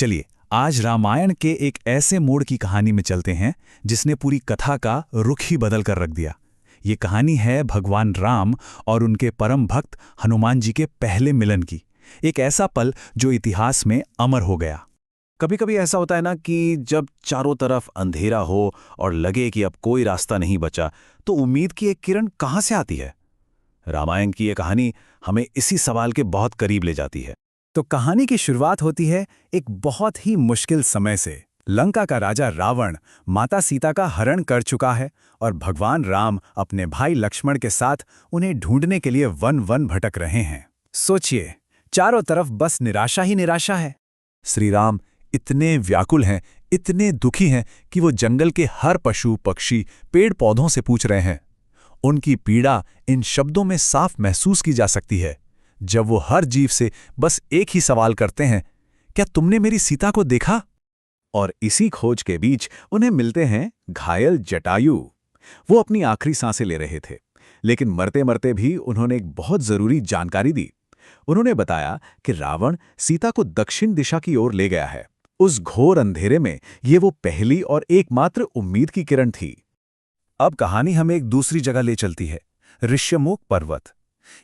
चलिए आज रामायण के एक ऐसे मोड़ की कहानी में चलते हैं जिसने पूरी कथा का रुख ही बदल कर रख दिया। ये कहानी है भगवान राम और उनके परम भक्त हनुमान जी के पहले मिलन की। एक ऐसा पल जो इतिहास में अमर हो गया। कभी कभी ऐसा होता है ना कि जब चारों तरफ अंधेरा हो और लगे कि अब कोई रास्ता नहीं बचा, तो उम्मीद की एक किरण कहाँ से आती है। रामायण की ये कहानी हमें इसी सवाल के बहुत करीब ले जाती है। तो कहानी की शुरुआत होती है एक बहुत ही मुश्किल समय से। लंका का राजा रावण माता सीता का हरण कर चुका है और भगवान राम अपने भाई लक्ष्मण के साथ उन्हें ढूंढने के लिए वन वन भटक रहे हैं। सोचिए, चारों तरफ बस निराशा ही निराशा है। श्री राम इतने व्याकुल हैं, इतने दुखी हैं कि वो जंगल के हर पशु पक्षी पेड़ पौधों से पूछ रहे हैं। उनकी पीड़ा इन शब्दों में साफ महसूस की जा सकती है, जब वो हर जीव से बस एक ही सवाल करते हैं, क्या तुमने मेरी सीता को देखा? और इसी खोज के बीच उन्हें मिलते हैं घायल जटायु। वो अपनी आखिरी सांसें ले रहे थे, लेकिन मरते मरते भी उन्होंने एक बहुत जरूरी जानकारी दी। उन्होंने बताया कि रावण सीता को दक्षिण दिशा की ओर ले गया है। उस घोर अंधेरे में ये वो पहली और एकमात्र उम्मीद की किरण थी। अब कहानी हमें एक दूसरी जगह ले चलती है, ऋष्यमुख पर्वत।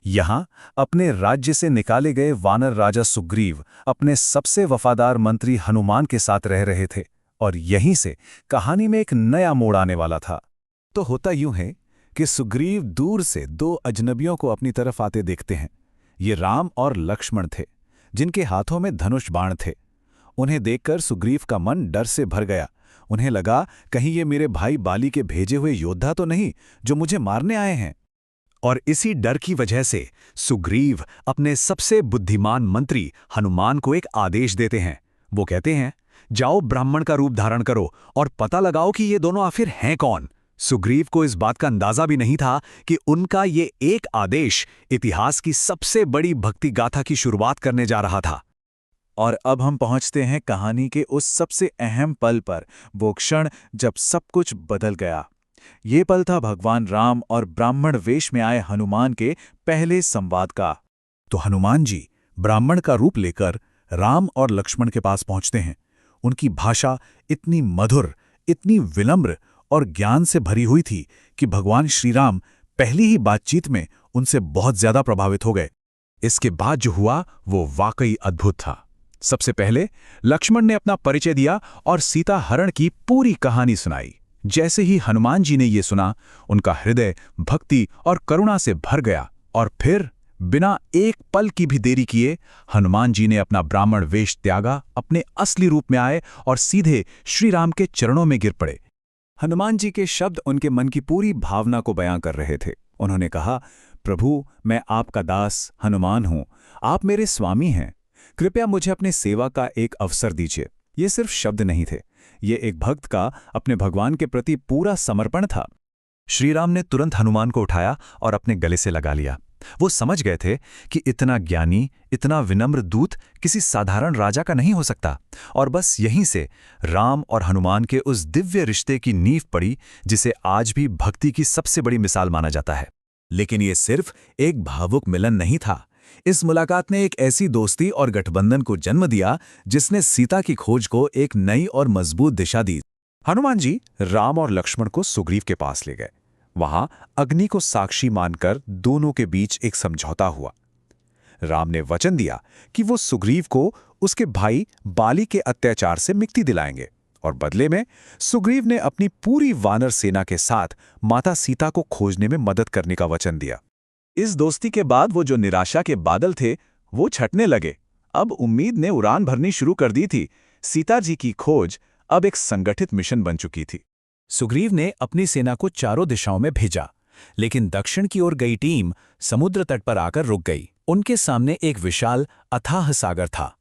यहां अपने राज्य से निकाले गए वानर राजा सुग्रीव अपने सबसे वफादार मंत्री हनुमान के साथ रह रहे थे, और यहीं से कहानी में एक नया मोड़ आने वाला था। तो होता यूं है कि सुग्रीव दूर से दो अजनबियों को अपनी तरफ आते देखते हैं। ये राम और लक्ष्मण थे, जिनके हाथों में धनुष बाण थे। उन्हें देखकर सुग्रीव का मन डर से भर गया। उन्हें लगा, कहीं ये मेरे भाई बाली के भेजे हुए योद्धा तो नहीं जो मुझे मारने आए हैं। और इसी डर की वजह से सुग्रीव अपने सबसे बुद्धिमान मंत्री हनुमान को एक आदेश देते हैं। वो कहते हैं, जाओ ब्राह्मण का रूप धारण करो और पता लगाओ कि ये दोनों आखिर हैं कौन। सुग्रीव को इस बात का अंदाजा भी नहीं था कि उनका ये एक आदेश इतिहास की सबसे बड़ी भक्ति गाथा की शुरुआत करने जा रहा था। और अब हम पहुंचते हैं कहानी के उस सबसे अहम पल पर, वो क्षण जब सब कुछ बदल गया। ये पल था भगवान राम और ब्राह्मण वेश में आए हनुमान के पहले संवाद का। तो हनुमान जी ब्राह्मण का रूप लेकर राम और लक्ष्मण के पास पहुंचते हैं। उनकी भाषा इतनी मधुर, इतनी विनम्र और ज्ञान से भरी हुई थी कि भगवान श्री राम पहली ही बातचीत में उनसे बहुत ज्यादा प्रभावित हो गए। इसके बाद जो हुआ वो वाकई अद्भुत था। सबसे पहले लक्ष्मण ने अपना परिचय दिया और सीता हरण की पूरी कहानी सुनाई। जैसे ही हनुमान जी ने ये सुना, उनका हृदय भक्ति और करुणा से भर गया, और फिर बिना एक पल की भी देरी किए हनुमान जी ने अपना ब्राह्मण वेश त्यागा, अपने असली रूप में आए और सीधे श्री राम के चरणों में गिर पड़े। हनुमान जी के शब्द उनके मन की पूरी भावना को बयां कर रहे थे। उन्होंने कहा, प्रभु, मैं आपका दास हनुमान हूं, आप मेरे स्वामी हैं, कृपया मुझे अपने सेवा का एक अवसर दीजिए। ये सिर्फ शब्द नहीं थे, ये एक भक्त का अपने भगवान के प्रति पूरा समर्पण था। श्री राम ने तुरंत हनुमान को उठाया और अपने गले से लगा लिया। वो समझ गए थे कि इतना ज्ञानी, इतना विनम्र दूत किसी साधारण राजा का नहीं हो सकता। और बस यहीं से राम और हनुमान के उस दिव्य रिश्ते की नींव पड़ी, जिसे आज भी भक्ति की सबसे बड़ी मिसाल माना जाता है। लेकिन ये सिर्फ एक भावुक मिलन नहीं था। इस मुलाकात ने एक ऐसी दोस्ती और गठबंधन को जन्म दिया जिसने सीता की खोज को एक नई और मजबूत दिशा दी। हनुमान जी राम और लक्ष्मण को सुग्रीव के पास ले गए। वहां अग्नि को साक्षी मानकर दोनों के बीच एक समझौता हुआ। राम ने वचन दिया कि वो सुग्रीव को उसके भाई बाली के अत्याचार से मुक्ति दिलाएंगे, और बदले में सुग्रीव ने अपनी पूरी वानर सेना के साथ माता सीता को खोजने में मदद करने का वचन दिया। इस दोस्ती के बाद वो जो निराशा के बादल थे वो छटने लगे। अब उम्मीद ने उड़ान भरनी शुरू कर दी थी। सीता जी की खोज अब एक संगठित मिशन बन चुकी थी। सुग्रीव ने अपनी सेना को चारों दिशाओं में भेजा, लेकिन दक्षिण की ओर गई टीम समुद्र तट पर आकर रुक गई। उनके सामने एक विशाल अथाह सागर था।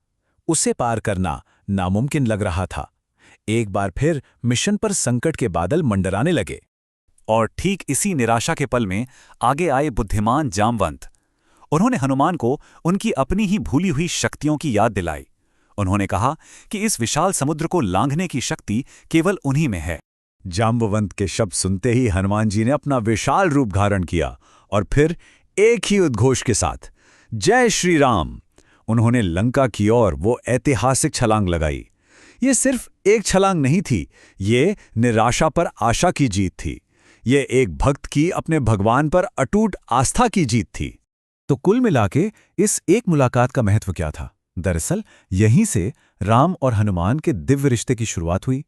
उसे पार करना नामुमकिन लग रहा था। एक बार फिर मिशन पर संकट के बादल मंडराने लगे। और ठीक इसी निराशा के पल में आगे आए बुद्धिमान जामवंत। उन्होंने हनुमान को उनकी अपनी ही भूली हुई शक्तियों की याद दिलाई। उन्होंने कहा कि इस विशाल समुद्र को लांघने की शक्ति केवल उन्हीं में है। जाम्बवंत के शब्द सुनते ही हनुमान जी ने अपना विशाल रूप धारण किया और फिर एक ही उद्घोष के साथ जय श्री राम, उन्होंने लंका की ओर वो ऐतिहासिक छलांग लगाई। ये सिर्फ एक छलांग नहीं थी, ये निराशा पर आशा की जीत थी। ये एक भक्त की अपने भगवान पर अटूट आस्था की जीत थी। तो कुल मिलाके इस एक मुलाकात का महत्व क्या था? दरअसल यहीं से राम और हनुमान के दिव्य रिश्ते की शुरुआत हुई।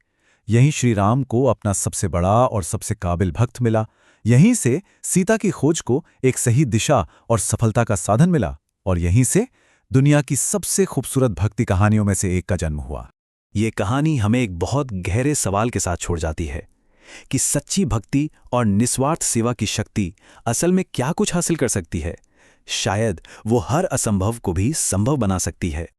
यहीं श्री राम को अपना सबसे बड़ा और सबसे काबिल भक्त मिला। यहीं से सीता की खोज को एक सही दिशा और सफलता का साधन मिला। और यहीं से दुनिया की सबसे खूबसूरत भक्ति कहानियों में से एक का जन्म हुआ। ये कहानी हमें एक बहुत गहरे सवाल के साथ छोड़ जाती है कि सच्ची भक्ति और निस्वार्थ सेवा की शक्ति असल में क्या कुछ हासिल कर सकती है। शायद वो हर असंभव को भी संभव बना सकती है।